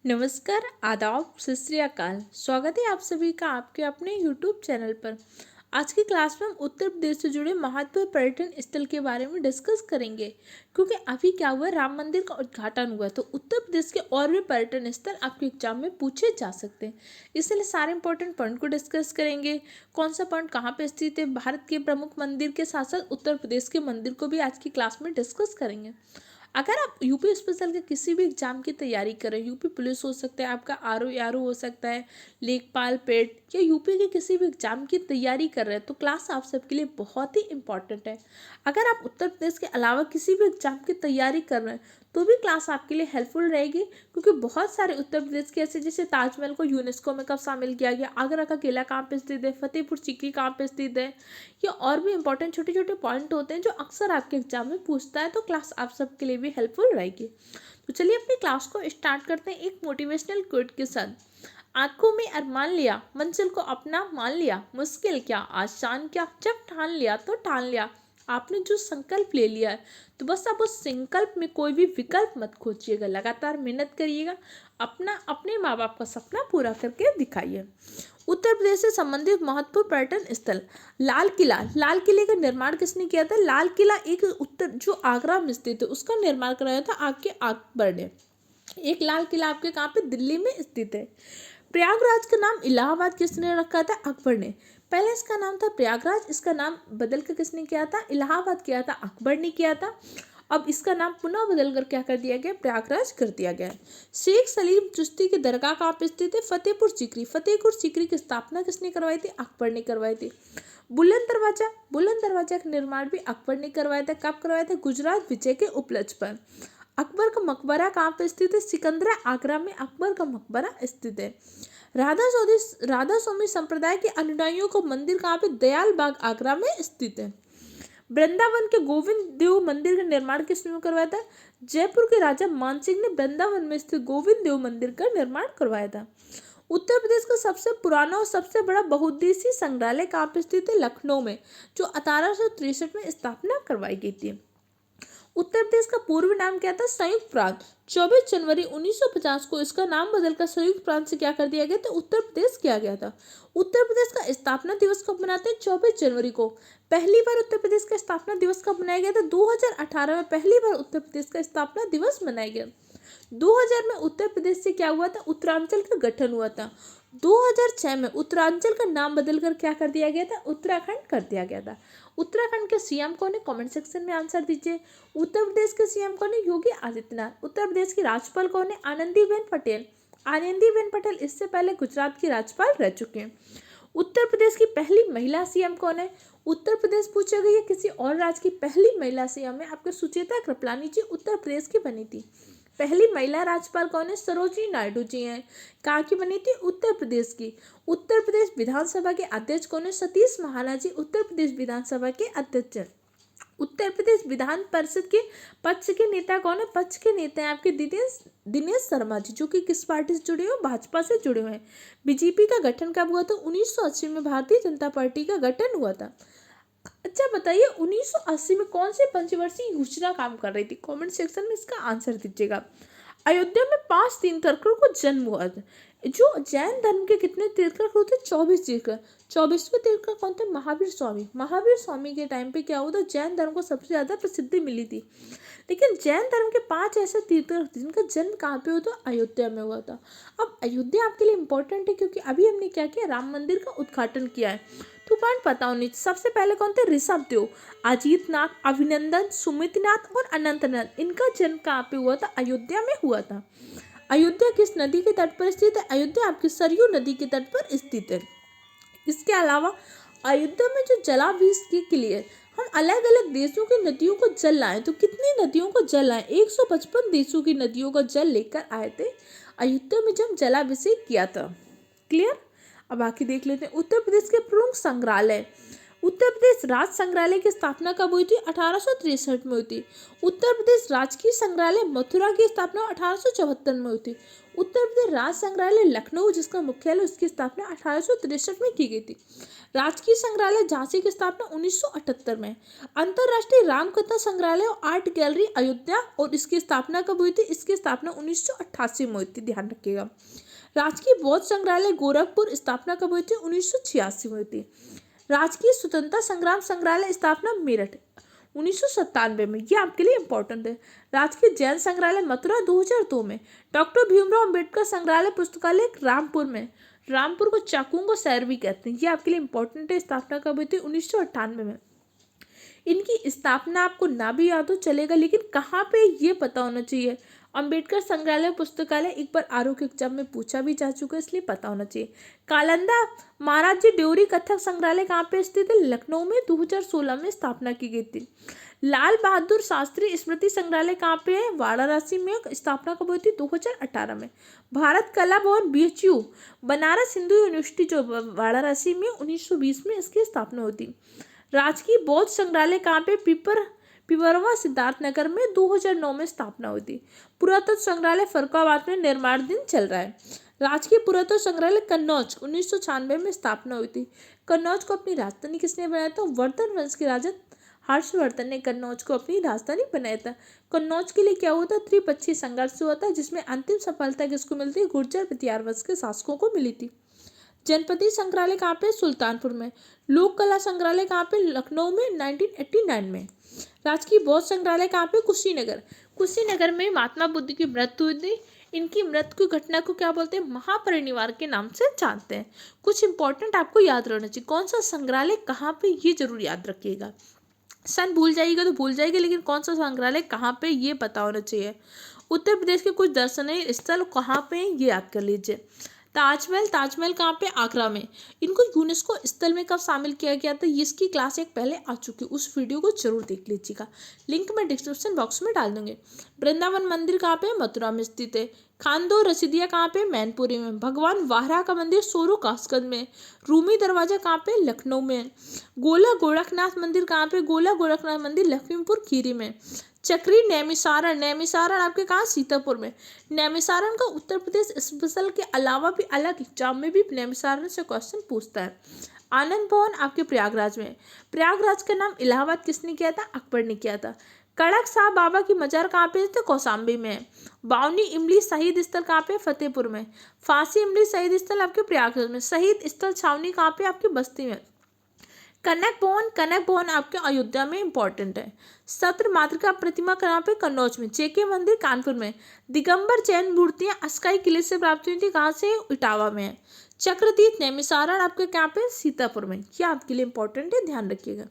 नमस्कार, आदाब, सत श्री अकाल। स्वागत है आप सभी का आपके अपने YouTube चैनल पर। आज की क्लास में हम उत्तर प्रदेश से जुड़े महत्वपूर्ण पर्यटन स्थल के बारे में डिस्कस करेंगे, क्योंकि अभी क्या हुआ, राम मंदिर का उद्घाटन हुआ, तो उत्तर प्रदेश के और भी पर्यटन स्थल आपके एग्जाम में पूछे जा सकते हैं। इसलिए सारे इंपॉर्टेंट पॉइंट को डिस्कस करेंगे। कौन सा पॉइंट कहाँ पे स्थित है, भारत के प्रमुख मंदिर के साथ साथ उत्तर प्रदेश के मंदिर को भी आज की क्लास में डिस्कस करेंगे। अगर आप यूपी स्पेशल के किसी भी एग्जाम की तैयारी कर रहे हैं, यूपी पुलिस हो सकता है, आपका आरओ हो सकता है, लेखपाल पेट, या यूपी के किसी भी एग्जाम की तैयारी कर रहे हैं, तो क्लास आप सबके लिए बहुत ही इंपॉर्टेंट है। अगर आप उत्तर प्रदेश के अलावा किसी भी एग्जाम की तैयारी कर रहे हैं तो भी क्लास आपके लिए हेल्पफुल रहेगी, क्योंकि बहुत सारे उत्तर प्रदेश के ऐसे, जैसे ताजमहल को यूनेस्को में कब शामिल किया गया, आगरा का किला कहाँ पे स्थित है, फतेहपुर सीकरी कहाँ पे स्थित है, या और भी इंपॉर्टेंट छोटे छोटे पॉइंट होते हैं जो अक्सर आपके एग्जाम में पूछता है, तो क्लास आप सबके लिए भी हेल्पफुल रहेगी। तो चलिए अपनी क्लास को स्टार्ट करते हैं एक मोटिवेशनल कोट के साथ। आंखों में अरमान लिया, मंजिल को अपना मान लिया, मुश्किल क्या आसान क्या, जब ठान लिया तो ठान लिया। आपने जो संकल्प ले लिया है, तो बस आप उस संकल्प में कोई भी विकल्प मत खोजिएगा, लगातार मेहनत करिएगा, अपने माँ बाप का सपना पूरा करके दिखाइए। उत्तर प्रदेश से संबंधित महत्वपूर्ण पर्यटन स्थल। लाल किला। लाल किले का निर्माण किसने किया था? लाल किला एक उत्तर जो आगरा में स्थित है, उसका निर्माण कराया था आपके अकबर ने। एक लाल किला आपके कहाँ पे? दिल्ली में स्थित है। प्रयागराज का नाम इलाहाबाद किसने रखा था? अकबर ने। पहले इसका नाम था प्रयागराज, इसका नाम बदल कर किसने किया था? इलाहाबाद किया था, अकबर ने किया था। अब इसका नाम पुनः बदल कर क्या कर दिया गया? प्रयागराज कर दिया गया। शेख सलीम चिश्ती की दरगाह कहाँ पे स्थित है? फतेहपुर सीकरी। फतेहपुर सीकरी की स्थापना किसने करवाई थी? अकबर ने करवाई थी। बुलंद दरवाजा। बुलंद दरवाजा का निर्माण भी अकबर ने करवाया था। कब करवाया था? गुजरात विजय के उपलक्ष्य पर। अकबर का मकबरा कहाँ पे स्थित है? सिकंदरा आगरा में अकबर का मकबरा स्थित है। राधा स्वामी संप्रदाय के अनुयायियों को मंदिर कहाँ पे? दयाल बाग आगरा में स्थित है। वृंदावन के गोविंद देव मंदिर का निर्माण किसने करवाया था? जयपुर के राजा मानसिंह ने वृंदावन में स्थित गोविंद देव मंदिर का निर्माण करवाया था। उत्तर प्रदेश का सबसे पुराना और सबसे बड़ा बहुउद्देशीय संग्रहालय कहाँ पे स्थित है? लखनऊ में, जो 1863 में स्थापना करवाई गई थी। उत्तर प्रदेश का पूर्व नाम क्या था? संयुक्त प्रांत। 24 जनवरी 1950 को इसका नाम बदलकर संयुक्त प्रांत से क्या कर दिया गया था? उत्तर प्रदेश किया गया था। उत्तर प्रदेश का स्थापना दिवस कब मनाते हैं? 24 जनवरी को। पहली बार उत्तर प्रदेश का स्थापना दिवस कब मनाया गया था? 2018 में पहली बार उत्तर प्रदेश का स्थापना दिवस मनाया गया। 2000 में उत्तर प्रदेश से क्या हुआ था? उत्तरांचल का गठन हुआ था। 2006 में उत्तरांचल का नाम बदलकर क्या कर दिया गया था? उत्तराखंड कर दिया गया था। उत्तराखंड के सीएम कौन है? कमेंट सेक्शन में आंसर दीजिए। उत्तर प्रदेश के सीएम कौन है? योगी आदित्यनाथ। उत्तर प्रदेश की राज्यपाल कौन है? आनंदीबेन पटेल। आनंदीबेन पटेल इससे पहले गुजरात की राज्यपाल रह चुके हैं। उत्तर प्रदेश की पहली महिला सीएम कौन है? उत्तर प्रदेश पूछा गया, किसी और राज्य की पहली महिला सीएम है आपके सुचेता कृपलानी जी, उत्तर प्रदेश की बनी थी। पहली महिला राज्यपाल कौन है? सरोजिनी नायडू जी हैं। कहाँ की बनी थी? उत्तर प्रदेश की। उत्तर प्रदेश विधानसभा के अध्यक्ष कौन है? सतीश महाना जी, उत्तर प्रदेश विधानसभा के अध्यक्ष हैं। उत्तर प्रदेश विधान परिषद के पक्ष के नेता कौन है? पक्ष के नेता हैं आपके दिनेश शर्मा जी, जो कि किस पार्टी से जुड़े हुए? भाजपा से जुड़े हुए हैं। बीजेपी का गठन कब हुआ था? 1980 में भारतीय जनता पार्टी का गठन हुआ था। अच्छा बताइए, 1980 में कौन सी पंचवर्षीय योजना काम कर रही थी? कमेंट सेक्शन में इसका आंसर दीजिएगा। अयोध्या में 5 तीर्थंकरों को जन्म हुआ था। जो जैन धर्म के कितने तीर्थंकर होते? 24 तीर्थंकर। 24वें तीर्थंकर कौन थे? महावीर स्वामी। महावीर स्वामी के टाइम पे क्या हुआ था? जैन धर्म को सबसे ज्यादा प्रसिद्धि मिली थी। लेकिन जैन धर्म के 5 ऐसे तीर्थंकर थे जिनका जन्म कहाँ पे हुआ था? अयोध्या में हुआ था। अब अयोध्या आपके लिए इंपॉर्टेंट है, क्योंकि अभी हमने क्या किया? राम मंदिर का उद्घाटन किया है। तो पॉइंट पता होनी चाहिए। सबसे पहले कौन थे? ऋषभ देव, अजीत नाथ, अभिनंदन, सुमितनाथ और अनंतनाथ। इनका जन्म कहाँ पे हुआ था? अयोध्या में हुआ था। अयोध्या किस नदी के तट पर स्थित है? अयोध्या आपकी सरयू नदी के तट पर स्थित है। इसके अलावा अयोध्या में जो जलाभिषेक के लिए हम अलग अलग देशों की नदियों को जल लाए, तो कितनी नदियों को जल लाए? 155 देशों की नदियों का जल लेकर आए थे अयोध्या में जब जलाभिषेक किया था। क्लियर? अब बाकी देख लेते हैं। उत्तर प्रदेश के प्रमुख संग्रहालय। उत्तर प्रदेश राज्य संग्रहालय की स्थापना कब हुई थी? 1863 में हुई थी। उत्तर प्रदेश राजकीय संग्रहालय मथुरा की स्थापना 1874 में हुई थी। उत्तर प्रदेश राज्य संग्रहालय लखनऊ जिसका मुख्यालय उसकी स्थापना 1863 में की गई थी। राजकीय संग्रहालय झांसी की स्थापना 1978 में। अंतर्राष्ट्रीय रामकथा संग्रहालय और आर्ट गैलरी अयोध्या और इसकी स्थापना कब हुई थी? इसकी स्थापना 1988 में हुई थी, ध्यान रखिएगा। राजकीय बौद्ध संग्रहालय गोरखपुर स्थापना कब हुई थी? 1986 में हुई थी। राजकीय स्वतंत्रता संग्राम संग्रहालय स्थापना मेरठ 1997 में, ये आपके लिए इंपॉर्टेंट है। राजकीय जैन संग्रहालय मथुरा 2002 में। डॉक्टर भीमराव अंबेडकर संग्रहालय पुस्तकालय रामपुर में, रामपुर को चाकुओं को शहर भी कहते हैं, ये आपके लिए इंपॉर्टेंट है। स्थापना कब हुई थी? 1998 में। इनकी स्थापना आपको ना भी याद हो चलेगा, लेकिन कहाँ पे ये पता होना चाहिए। अंबेडकर संग्रहालय पुस्तकालय एक बार आरोग्य एग्जाम में पूछा भी जा चुका है, इसलिए पता होना चाहिए। कालंदा महाराज जी ड्योरी कथक संग्रहालय कहाँ पे स्थित है? लखनऊ में 2016 में स्थापना की गई थी। लाल बहादुर शास्त्री स्मृति संग्रहालय कहाँ पे है? वाराणसी में। स्थापना कब हुई थी? 2018 में। भारत कला भवन BHU बनारस हिंदू यूनिवर्सिटी जो वाराणसी में 1920 में इसकी स्थापना हुई थी। राजकीय बौद्ध संग्रहालय कहाँ पे? पिपरवा सिद्धार्थनगर में 2009 में स्थापना हुई थी। पुरातत्व संग्रहालय फर्रुखाबाद में निर्माणाधीन चल रहा है। राजकीय पुरातत्व संग्रहालय कन्नौज 1996 में स्थापना हुई थी। कन्नौज को अपनी राजधानी किसने बनाया था? वर्धन वंश के राजा हर्षवर्धन ने कन्नौज को अपनी राजधानी बनाया था। कन्नौज के लिए क्या हुआ था? त्रिपक्षीय संघर्ष हुआ था, जिसमें अंतिम सफलता किसको मिलती? गुर्जर बितियार वंश के शासकों को मिली थी। जनपदीय संग्रहालय कहाँ पे? सुल्तानपुर में। लोक कला संग्रहालय कहाँ पे? लखनऊ में 1989 में। राजकीय बौद्ध संग्रहालय कहाँ पे? कुशीनगर। कुशीनगर में महात्मा बुद्ध की मृत्यु हुई थी। इनकी मृत्यु की घटना को क्या बोलते हैं? महापरिनिर्वाण के नाम से जानते हैं। कुछ इंपॉर्टेंट आपको याद रहना चाहिए। कौन सा संग्रहालय कहाँ पे, ये जरूर याद रखिएगा। सन भूल जाइएगा तो भूल जाएगा, लेकिन कौन सा संग्रहालय कहाँ पे ये पता होना चाहिए। उत्तर प्रदेश के कुछ दर्शनीय स्थल कहाँ पे, ये याद कर लीजिए। ताजमहल कहाँ पे? आगरा में। इनको यूनेस्को स्थल में कब शामिल किया गया था? इसकी क्लास एक पहले आ चुकी है, उस वीडियो को जरूर देख लीजिएगा, लिंक मैं डिस्क्रिप्शन बॉक्स में डाल दूंगी। वृंदावन मंदिर कहाँ पे? मथुरा में स्थित है। खानदो रसीदिया कहाँ पे? मैनपुरी में। भगवान वाहरा का मंदिर सोरू कासगंज में। रूमी दरवाजा कहाँ पे? लखनऊ में। गोला गोरखनाथ मंदिर कहाँ पे? गोला गोरखनाथ मंदिर लखीमपुर खीरी में। चक्री नैमिसारण आपके कहाँ? सीतापुर में। नैमिसारण का उत्तर प्रदेश स्पेशल के अलावा भी अलग एग्जाम में भी नैमिसारण से क्वेश्चन पूछता है। आनंद भवन आपके प्रयागराज में। प्रयागराज का नाम इलाहाबाद किसने किया था? अकबर ने किया था। कड़क साहब बाबा की मजार कहाँ पे? तो कौशाम्बी में। बावनी इमली शहीद स्थल कहाँ पे? फतेहपुर में। फांसी इमली शहीद स्थल आपके प्रयागराज में। शहीद स्थल छावनी कहाँ पे? आपके बस्ती में। कनक भवन आपके अयोध्या में इंपॉर्टेंट है। सत्र मातृका प्रतिमा कहाँ पे? कन्नौज में। जेके मंदिर कानपुर में। दिगंबर जैन मूर्तियां अस्काई किले से प्राप्त हुई थी, कहाँ से? इटावा में। चक्रतीर्थ नैमिसारण आपके कहाँ पे? सीतापुर में। ये आपके लिए इंपॉर्टेंट है, ध्यान रखिएगा।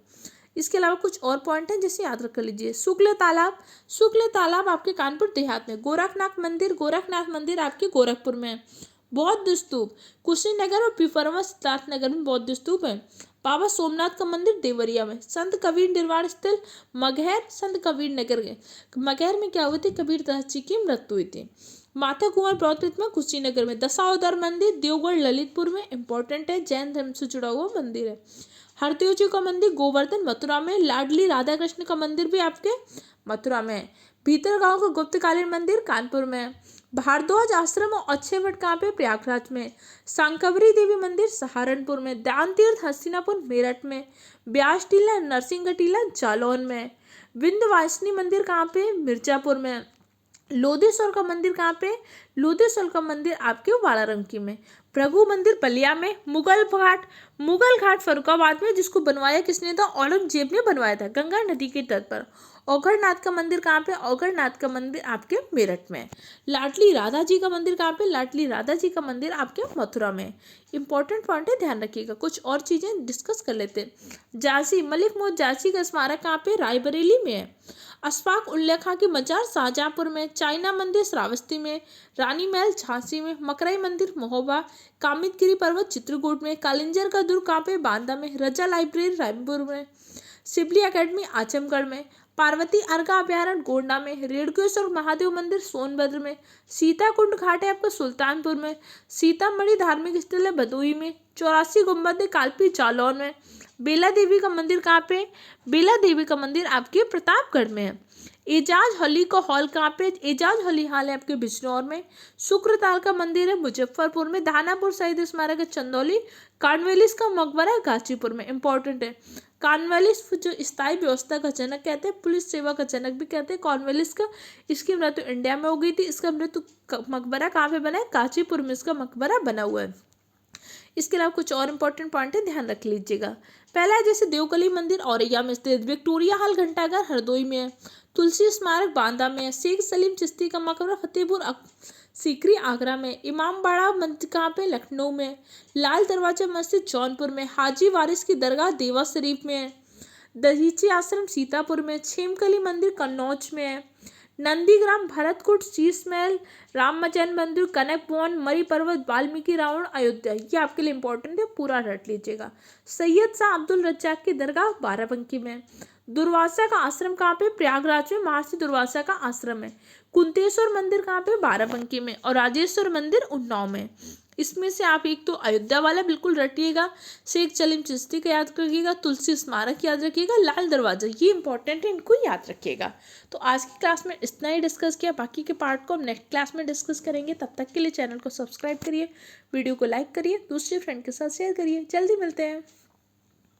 इसके अलावा कुछ और पॉइंट है जिसे याद रख लीजिए। शुक्ल तालाब आपके कानपुर देहात में। गोरखनाथ मंदिर आपके गोरखपुर में। बौद्ध स्तूप कुशीनगर और पिपरवा सिद्धार्थनगर में बौद्ध स्तूप है। बाबा सोमनाथ का मंदिर देवरिया में। संत कबीर निर्वाण स्थल मगहर संत कबीर नगर के। मगहर में क्या हुई थी? कबीर दास जी की मृत्यु हुई थी। माता कुंवर बौद्ध प्रतिमा कुशीनगर में। दशावतार मंदिर देवगढ़ ललितपुर में, इंपॉर्टेंट है, जैन धर्म से जुड़ा हुआ मंदिर है। हरदेव जी का मंदिर गोवर्धन मथुरा में। लाडली राधा कृष्ण का मंदिर भी आपके मथुरा में है। भीतरगांव का गुप्तकालीन मंदिर कानपुर में है। भारद्वाज आश्रम और अक्षय वट कहाँ पे? प्रयागराज में। सांकवरी देवी मंदिर सहारनपुर में। दान तीर्थ हस्तिनापुर मेरठ में। ब्यास टीला नरसिंह टीला जालौन में। विंध्यवासिनी मंदिर कहाँ पे? मिर्जापुर में। लोधेश्वर का मंदिर कहाँ पे? लोधेश्वर का मंदिर आपके वाराणसी में। भृगु मंदिर बलिया में। मुगल घाट फर्रुखाबाद में, जिसको बनवाया किसने था? औरंगजेब ने बनवाया था, गंगा नदी के तट पर। औघड़नाथ का मंदिर कहाँ पे? औघड़नाथ का मंदिर आपके मेरठ में। लाडली राधा जी का मंदिर कहाँ पे? लाडली राधा जी का मंदिर आपके मथुरा में। इंपॉर्टेंट पॉइंट है, ध्यान रखिएगा। कुछ और चीजें डिस्कस कर लेते हैं। झांसी मलिक मोहम्मद झांसी का स्मारक कहाँ पे? रायबरेली में है। अशफाक उल्ला खां की मजार शाहजहांपुर में। चाइना मंदिर श्रावस्ती में। रानी महल झांसी में। मकराई मंदिर महोबा। कामितगिरी पर्वत चित्रकूट में। कालिंजर का दुर्ग कहाँ पे? बांदा में। रजा लाइब्रेरी रायपुर में। सिबली एकेडमी आजमगढ़ में। पार्वती अर्घा अभ्यारण्य गोंडा में। रेणुकेश्वर महादेव मंदिर सोनभद्र में। सीता कुंड घाट है आपका सुल्तानपुर में। सीतामढ़ी धार्मिक स्थल है भदोही में। 84 गुम्बद कालपी जालौन में। बेला देवी का मंदिर कहाँ पे? बेला देवी का मंदिर आपके प्रतापगढ़ में है। एजाज अली का हॉल कहाँ पे? एजाज अली हॉल है आपके बिजनौर में। शुक्रताल का मंदिर है मुजफ्फरपुर में। दानापुर शहीद स्मारक है चंदौली। कॉर्नवालिस का मकबरा है गाजीपुर में। इंपॉर्टेंट है। कॉर्नवालिस जो स्थायी व्यवस्था का जनक कहते हैं, पुलिस सेवा का जनक भी कहते हैं कॉर्नवालिस का। इसकी मृत्यु इंडिया में हो गई थी। इसका मृत्यु मकबरा कहाँ पे बना है? गाजीपुर में इसका मकबरा बना हुआ है। इसके अलावा कुछ और इंपॉर्टेंट पॉइंट है, ध्यान रख लीजिएगा। पहला है जैसे देवकली मंदिर औरैया में स्थित, विक्टोरिया हॉल घंटाघर हरदोई में है, तुलसी स्मारक बांदा में है, शेख सलीम चिश्ती का मकबरा फतेहपुर सीकरी आगरा में, इमाम बाड़ा मस्जिद कहाँ पे? लखनऊ में, लाल दरवाजा मस्जिद जौनपुर में, हाजी वारिस की दरगाह देवा शरीफ में है, दहीची आश्रम सीतापुर में, छेमकली मंदिर कन्नौज में है, नंदीग्राम भरतकुट शीश महल राम जन्म मंदिर कनक भवन मरी पर्वत वाल्मीकि रावण अयोध्या। ये आपके लिए इंपॉर्टेंट है, पूरा रट लीजिएगा। सैयद शाह अब्दुल रज्जाक की दरगाह बाराबंकी में। दुर्वासा का आश्रम कहाँ पे? प्रयागराज में महर्षि दुर्वासा का आश्रम है। कुंतेश्वर मंदिर कहाँ पे? बाराबंकी में। और राजेश्वर मंदिर उन्नाव में। इसमें से आप एक तो अयोध्या वाला बिल्कुल रटिएगा, शेख सलीम चिश्ती का याद रखिएगा, तुलसी स्मारक याद रखिएगा, लाल दरवाजा, ये इंपॉर्टेंट है, इनको याद रखिएगा। तो आज की क्लास में इतना ही डिस्कस किया, बाकी के पार्ट को हम नेक्स्ट क्लास में डिस्कस करेंगे। तब तक के लिए चैनल को सब्सक्राइब करिए, वीडियो को लाइक करिए, दूसरे फ्रेंड के साथ शेयर करिए। जल्दी मिलते हैं।